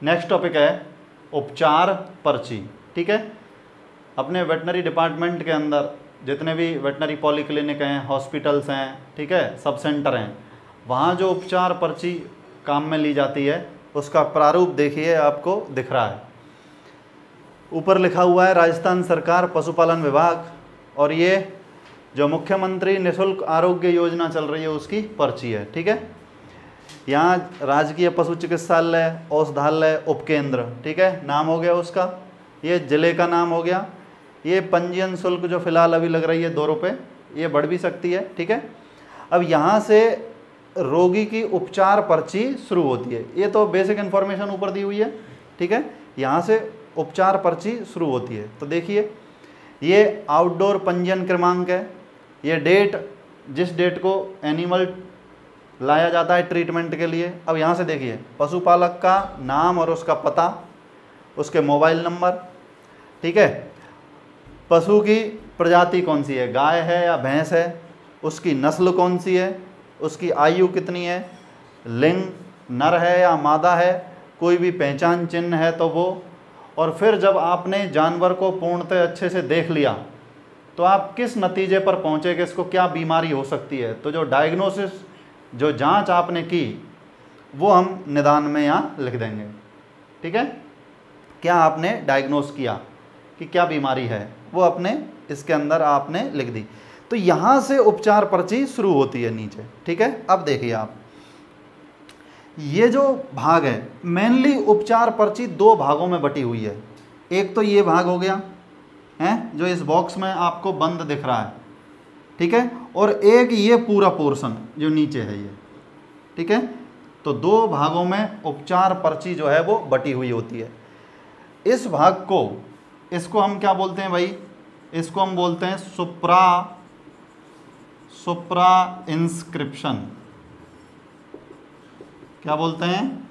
Next topic है उपचार पर्ची। ठीक है, अपने वेटनरी डिपार्टमेंट के अंदर जितने भी वेटनरी पॉलीक्लिनिक हैं, हॉस्पिटल्स हैं, ठीक है, सब सेंटर हैं, वहाँ जो उपचार पर्ची काम में ली जाती है उसका प्रारूप देखिए, आपको दिख रहा है। ऊपर लिखा हुआ है राजस्थान सरकार पशुपालन विभाग, और ये जो मुख्यमंत्री निःशुल्क आरोग्य योजना चल रही है उसकी पर्ची है। ठीक है, यहाँ राजकीय पशु चिकित्सालय औषधालय उपकेंद्र, ठीक है, नाम हो गया उसका, ये जिले का नाम हो गया। ये पंजीयन शुल्क जो फिलहाल अभी लग रही है 2 रुपये, ये बढ़ भी सकती है। ठीक है, अब यहाँ से रोगी की उपचार पर्ची शुरू होती है। ये तो बेसिक इन्फॉर्मेशन ऊपर दी हुई है। ठीक है, यहाँ से उपचार पर्ची शुरू होती है। तो देखिए, ये आउटडोर पंजीयन क्रमांक है, ये डेट, जिस डेट को एनिमल लाया जाता है ट्रीटमेंट के लिए। अब यहाँ से देखिए, पशुपालक का नाम और उसका पता, उसके मोबाइल नंबर, ठीक है, पशु की प्रजाति कौन सी है, गाय है या भैंस है, उसकी नस्ल कौन सी है, उसकी आयु कितनी है, लिंग नर है या मादा है, कोई भी पहचान चिन्ह है तो वो। और फिर जब आपने जानवर को पूर्णतः अच्छे से देख लिया तो आप किस नतीजे पर पहुँचे कि इसको क्या बीमारी हो सकती है। तो जो डायग्नोसिस, जो जांच आपने की, वो हम निदान में यहाँ लिख देंगे। ठीक है, क्या आपने डायग्नोस किया कि क्या बीमारी है, वो अपने इसके अंदर आपने लिख दी। तो यहाँ से उपचार पर्ची शुरू होती है नीचे। ठीक है, अब देखिए आप, ये जो भाग है मेनली उपचार पर्ची 2 भागों में बटी हुई है। एक तो ये भाग हो गया है जो इस बॉक्स में आपको बंद दिख रहा है, ठीक है, और एक ये पूरा पोर्शन जो नीचे है ये। ठीक है, तो 2 भागों में उपचार पर्ची जो है वो बटी हुई होती है। इस भाग को, इसको हम क्या बोलते हैं भाई, इसको हम बोलते हैं सुप्रा इंस्क्रिप्शन। क्या बोलते हैं,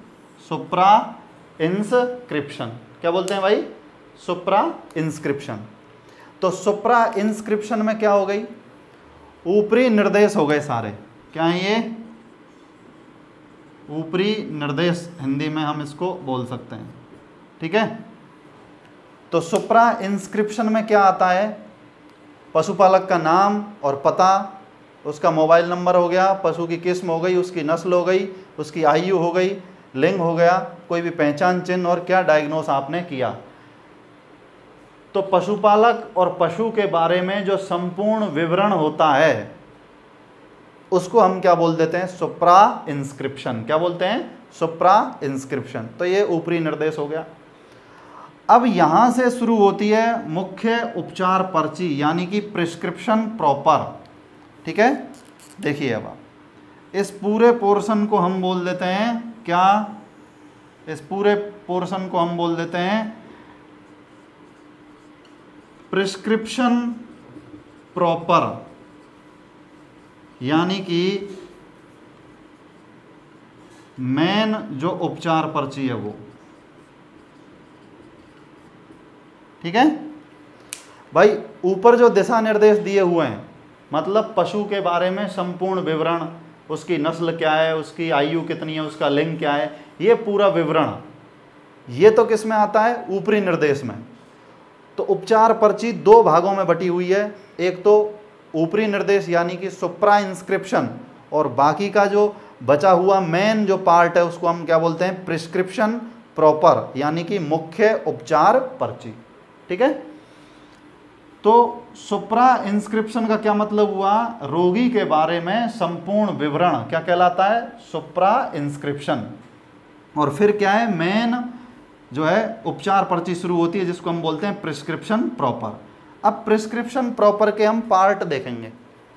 सुप्रा इंस्क्रिप्शन। क्या बोलते हैं भाई, सुप्रा इंस्क्रिप्शन। तो सुप्रा इंस्क्रिप्शन में क्या हो गई, ऊपरी निर्देश हो गए सारे। क्या है ये, ऊपरी निर्देश, हिंदी में हम इसको बोल सकते हैं। ठीक है, तो सुप्रा इंस्क्रिप्शन में क्या आता है, पशुपालक का नाम और पता, उसका मोबाइल नंबर हो गया, पशु की किस्म हो गई, उसकी नस्ल हो गई, उसकी आयु हो गई, लिंग हो गया, कोई भी पहचान चिन्ह, और क्या डायग्नोस आपने किया। तो पशुपालक और पशु के बारे में जो संपूर्ण विवरण होता है उसको हम क्या बोल देते हैं, सुप्रा इंस्क्रिप्शन। क्या बोलते हैं, सुप्रा इंस्क्रिप्शन। तो ये ऊपरी निर्देश हो गया। अब यहाँ से शुरू होती है मुख्य उपचार पर्ची, यानी कि प्रिस्क्रिप्शन प्रॉपर। ठीक है, देखिए अब आप इस पूरे पोर्शन को हम बोल देते हैं क्या, इस पूरे पोर्शन को हम बोल देते हैं प्रिस्क्रिप्शन प्रॉपर, यानी कि मेन जो उपचार पर्ची है वो। ठीक है भाई, ऊपर जो दिशा निर्देश दिए हुए हैं, मतलब पशु के बारे में संपूर्ण विवरण, उसकी नस्ल क्या है, उसकी आयु कितनी है, उसका लिंग क्या है, ये पूरा विवरण, ये तो किस में आता है, ऊपरी निर्देश में। तो उपचार पर्ची 2 भागों में बटी हुई है, एक तो ऊपरी निर्देश यानी कि सुप्रा इंस्क्रिप्शन, और बाकी का जो बचा हुआ मेन जो पार्ट है उसको हम क्या बोलते हैं, प्रिस्क्रिप्शन प्रॉपर, यानी कि मुख्य उपचार पर्ची। ठीक है, तो सुप्रा इंस्क्रिप्शन का क्या मतलब हुआ, रोगी के बारे में संपूर्ण विवरण क्या कहलाता है, सुप्रा इंस्क्रिप्शन। और फिर क्या है, मेन जो है उपचार पर्ची शुरू होती है जिसको हम बोलते हैं प्रिस्क्रिप्शन प्रॉपर। अब प्रिस्क्रिप्शन प्रॉपर के हम पार्ट देखेंगे।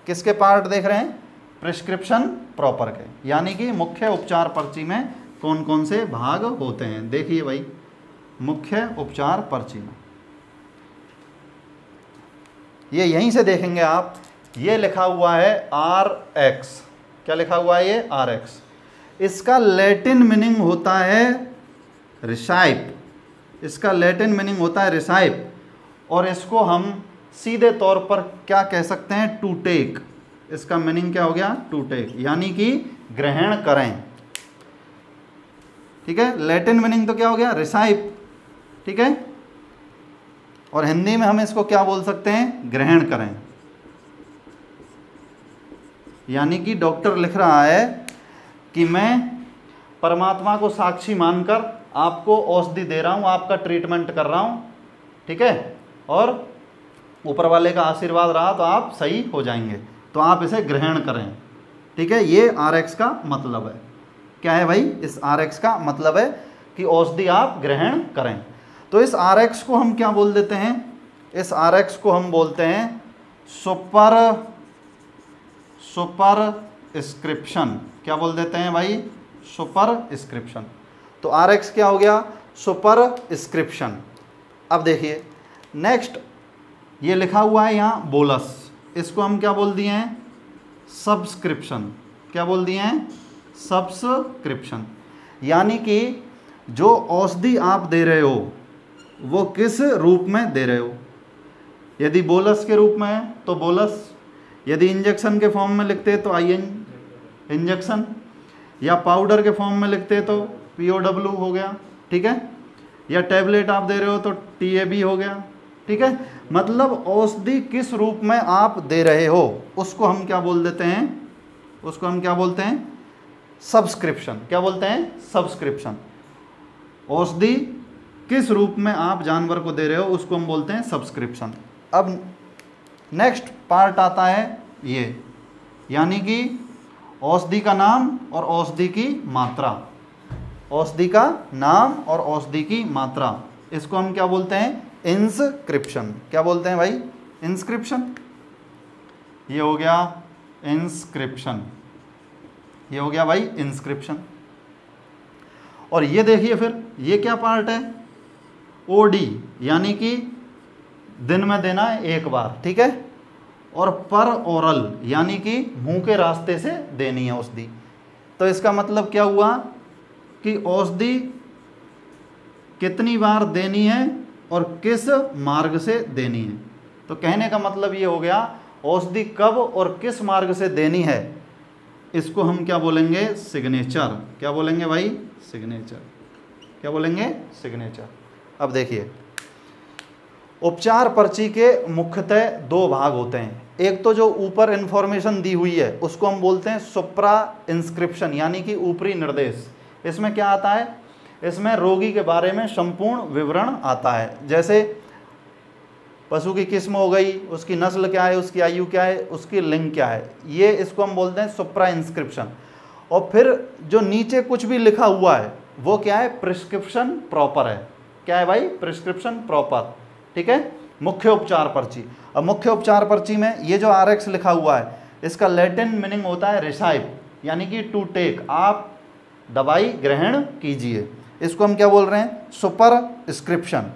किसके पार्ट देख रहे हैं, प्रिस्क्रिप्शन प्रॉपर के, यानी कि मुख्य उपचार पर्ची में कौन कौन से भाग होते हैं। देखिए भाई, मुख्य उपचार पर्ची में ये यहीं से देखेंगे आप, ये लिखा हुआ है RX। क्या लिखा हुआ है ये, RX। इसका लैटिन मीनिंग होता है रिसाइप, इसका लैटिन मीनिंग होता है रिसाइप, और इसको हम सीधे तौर पर क्या कह सकते हैं, टू टेक। इसका मीनिंग क्या हो गया, टू टेक, यानी कि ग्रहण करें। ठीक है। लैटिन मीनिंग तो क्या हो गया, रिसाइप, ठीक है। और हिंदी में हम इसको क्या बोल सकते हैं, ग्रहण करें। यानी कि डॉक्टर लिख रहा है कि मैं परमात्मा को साक्षी मानकर आपको औषधि दे रहा हूँ, आपका ट्रीटमेंट कर रहा हूँ, ठीक है, और ऊपर वाले का आशीर्वाद रहा तो आप सही हो जाएंगे, तो आप इसे ग्रहण करें, ठीक है। ये RX का मतलब है। क्या है भाई, इस RX का मतलब है कि औषधि आप ग्रहण करें। तो इस RX को हम क्या बोल देते हैं, इस RX को हम बोलते हैं सुपरस्क्रिप्शन। क्या बोल देते हैं भाई, सुपरस्क्रिप्शन। तो RX क्या हो गया, सुपरस्क्रिप्शन। अब देखिए नेक्स्ट, ये लिखा हुआ है यहाँ बोलस, इसको हम क्या बोल दिए हैं, सब्सक्रिप्शन। क्या बोल दिए हैं, सब्सक्रिप्शन। यानी कि जो औषधि आप दे रहे हो वो किस रूप में दे रहे हो। यदि बोलस के रूप में है तो बोलस, यदि इंजेक्शन के फॉर्म में लिखते तो IN इंजेक्शन, या पाउडर के फॉर्म में लिखते तो POW हो गया, ठीक है, या टैबलेट आप दे रहे हो तो TAB हो गया, ठीक है। मतलब औषधि किस रूप में आप दे रहे हो उसको हम क्या बोल देते हैं, उसको हम क्या बोलते हैं, सब्सक्रिप्शन। क्या बोलते हैं, सब्सक्रिप्शन। औषधि किस रूप में आप जानवर को दे रहे हो उसको हम बोलते हैं सब्सक्रिप्शन। अब नेक्स्ट पार्ट आता है ये, यानी कि औषधि का नाम और औषधि की मात्रा। औषधि का नाम और औषधि की मात्रा, इसको हम क्या बोलते हैं, इंस्क्रिप्शन। क्या बोलते हैं भाई, इंस्क्रिप्शन। ये हो गया इंस्क्रिप्शन, ये हो गया भाई इंस्क्रिप्शन। और ये देखिए फिर ये क्या पार्ट है, OD, यानी कि दिन में देना है एक बार, ठीक है, और पर ओरल यानी कि मुंह के रास्ते से देनी है औषधि। तो इसका मतलब क्या हुआ कि औषधि कितनी बार देनी है और किस मार्ग से देनी है। तो कहने का मतलब ये हो गया औषधि कब और किस मार्ग से देनी है, इसको हम क्या बोलेंगे, सिग्नेचर। क्या बोलेंगे भाई, सिग्नेचर। क्या बोलेंगे, सिग्नेचर। अब देखिए उपचार पर्ची के मुख्यतः दो भाग होते हैं। एक तो जो ऊपर इन्फॉर्मेशन दी हुई है उसको हम बोलते हैं सुप्रा इंस्क्रिप्शन, यानी कि ऊपरी निर्देश। इसमें क्या आता है, इसमें रोगी के बारे में संपूर्ण विवरण आता है, जैसे पशु की किस्म हो गई, उसकी नस्ल क्या है, उसकी आयु क्या है, उसकी लिंग क्या है, ये इसको हम बोलते हैं सुप्रा इंस्क्रिप्शन। और फिर जो नीचे कुछ भी लिखा हुआ है वो क्या है, प्रिस्क्रिप्शन प्रॉपर है। क्या है भाई, प्रिस्क्रिप्शन प्रॉपर, ठीक है। मुख्य उपचार पर्ची, अब मुख्य उपचार पर्ची में ये जो RX लिखा हुआ है इसका लैटिन मीनिंग होता है रिसाइप, यानी कि टू टेक, आप दवाई ग्रहण कीजिए। इसको हम क्या बोल रहे हैं, सुपरस्क्रिप्शन,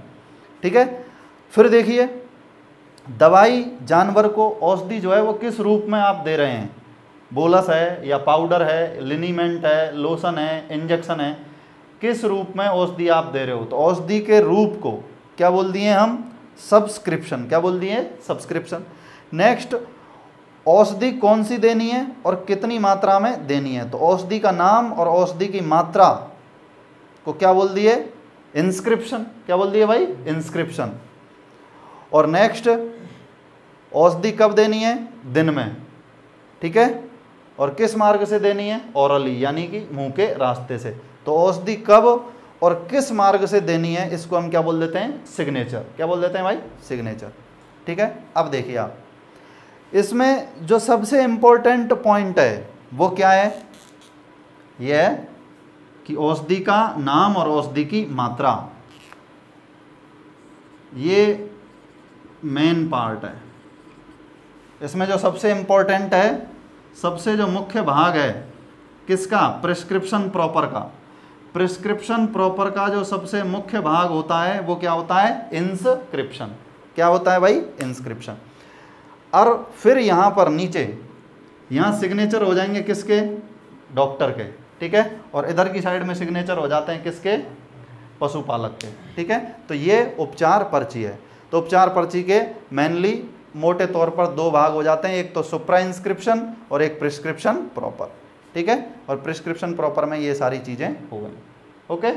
ठीक है। फिर देखिए दवाई जानवर को औषधि जो है वो किस रूप में आप दे रहे हैं, बोलस है या पाउडर है, लिनीमेंट है, लोशन है, इंजेक्शन है, किस रूप में औषधि आप दे रहे हो। तो औषधि के रूप को क्या बोल दिए हम, सब्सक्रिप्शन। क्या बोल दिए, सब्सक्रिप्शन। नेक्स्ट, औषधि कौन सी देनी है और कितनी मात्रा में देनी है। तो औषधि का नाम और औषधि की मात्रा को क्या बोल दिए, इंस्क्रिप्शन। क्या बोल दिए भाई, इंस्क्रिप्शन। और नेक्स्ट, औषधि कब देनी है, दिन में, ठीक है, और किस मार्ग से देनी है, ओरली, यानी कि मुंह के रास्ते से। तो औषधि कब और किस मार्ग से देनी है इसको हम क्या बोल देते हैं, सिग्नेचर। क्या बोल देते हैं भाई, सिग्नेचर, ठीक है। अब देखिए आप इसमें जो सबसे इम्पोर्टेंट पॉइंट है वो क्या है, यह है कि औषधि का नाम और औषधि की मात्रा, ये मेन पार्ट है। इसमें जो सबसे इम्पोर्टेंट है, सबसे जो मुख्य भाग है किसका, प्रिस्क्रिप्शन प्रॉपर का। प्रिस्क्रिप्शन प्रॉपर का जो सबसे मुख्य भाग होता है वो क्या होता है, इंस्क्रिप्शन। क्या होता है भाई, इंस्क्रिप्शन। और फिर यहाँ पर नीचे यहाँ सिग्नेचर हो जाएंगे किसके, डॉक्टर के, ठीक है, और इधर की साइड में सिग्नेचर हो जाते हैं किसके, पशुपालक के, ठीक है। तो ये उपचार पर्ची है। तो उपचार पर्ची के मेनली मोटे तौर पर दो भाग हो जाते हैं, एक तो सुप्रा इंस्क्रिप्शन और एक प्रिस्क्रिप्शन प्रॉपर, ठीक है। और प्रिस्क्रिप्शन प्रॉपर में ये सारी चीज़ें हो गई। ओके।